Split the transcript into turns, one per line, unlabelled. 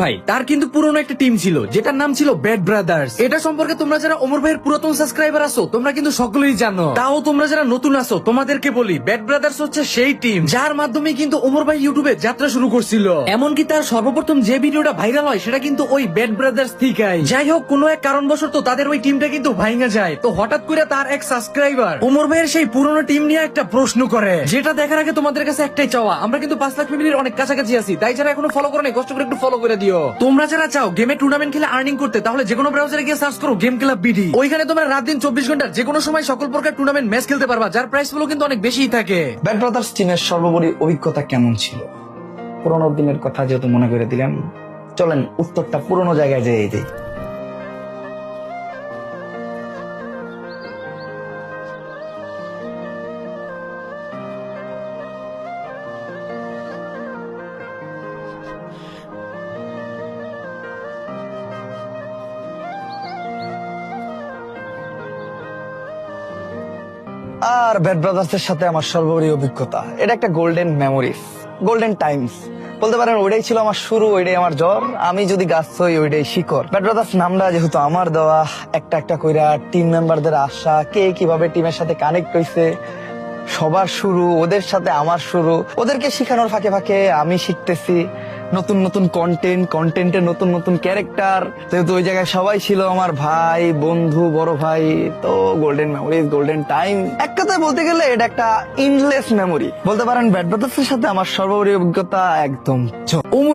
ভাই তার কিন্তু পুরনো একটা টিম ছিল যেটার নাম ছিল ব্যাড ব্রাদার্স। এটা সম্পর্কে তোমরা যারা ওমর ভাইয়ের পুরাতন সাবস্ক্রাইবার আছো তোমরা কিন্তু সকলেই জানো। তাও তোমরা যারা নতুন আছো তোমাদেরকে বলি, ব্যাড ব্রাদার্স হচ্ছে সেই টিম যার মাধ্যমে কিন্তু ওমর ভাই ইউটিউবে যাত্রা শুরু করছিল। এমনকি তার সর্বপ্রথম যে ভিডিওটা ভাইরাল হয় সেটা কিন্তু ওই ব্যাড ব্রাদার্স থেকেই। যাই হোক, কোনো এক কারণবশত তাদের ওই টিমটা কিন্তু ভাঙা যায়। তো হঠাৎ করে তার এক সাবস্ক্রাইবার ওমর ভাইয়ের সেই পুরনো টিম নিয়ে একটা প্রশ্ন করে, যেটা দেখার আগে তোমাদের কাছে একটাই চাওয়া, আমরা কিন্তু 5 লাখ ফ্যামিলির অনেক কাছাকাছি আছি। তাই যারা এখনো ফলো করে নাই কষ্ট করে একটু ফলো করে দিও। তোমরা যারা চাও গেমে টুর্নামেন্ট খেলে আর্নিং করতে, তাহলে যে কোনো ব্রাউজারে গিয়ে সার্চ করো গেম ক্লাব বিডি। ওইখানে তোমরা রাত দিন 24 ঘন্টার যে কোনো সময় সকল প্রকার টুর্নামেন্ট ম্যাচ খেলতে পারবা, যার প্রাইস গুলো কিন্তু অনেক বেশিই থাকে।
ব্যাড ব্রাদার্স টিমের সর্বোপরি অভিজ্ঞতা কেমন ছিল? পুরোনো দিনের কথা যেহেতু মনে করে দিলাম, চলেন উত্তরটা পুরোনো জায়গায় যেয়ে দিই। আর ব্যাড ব্রাদার্স এর সাথে আমার সর্বোপরি অভিজ্ঞতা, এটা একটা গোল্ডেন মেমোরিজ, গোল্ডেন টাইমস বলতে পারেন। ওইটাই ছিল আমার শুরু, ওইটাই আমার জ্বর। আমি যদি গাছ হই ওইটাই শিকড়। ব্যাড ব্রাদার্স নামটা যেহেতু আমার দেওয়া, একটা একটা কইরা টিম মেম্বারদের আশা, কে কিভাবে টিমের সাথে কানেক্ট হইছে, সবার শুরু ওদের সাথে আমার শুরু। ওদেরকে শিখানোর ফাঁকে ফাঁকে আমি শিখতেছি নতুন নতুন কন্টেন্টের নতুন নতুন ক্যারেক্টার। যেহেতু ওই জায়গায় সবাই ছিল আমার ভাই, বন্ধু, বড় ভাই, তো গোল্ডেন মেমোরিজ, গোল্ডেন টাইম। এক কথায় বলতে গেলে এটা একটা ইনলেস মেমোরি বলতে পারেন। ব্যাড ব্রাদার্স এর সাথে আমার সর্বোপরি অভিজ্ঞতা একদম
ওমর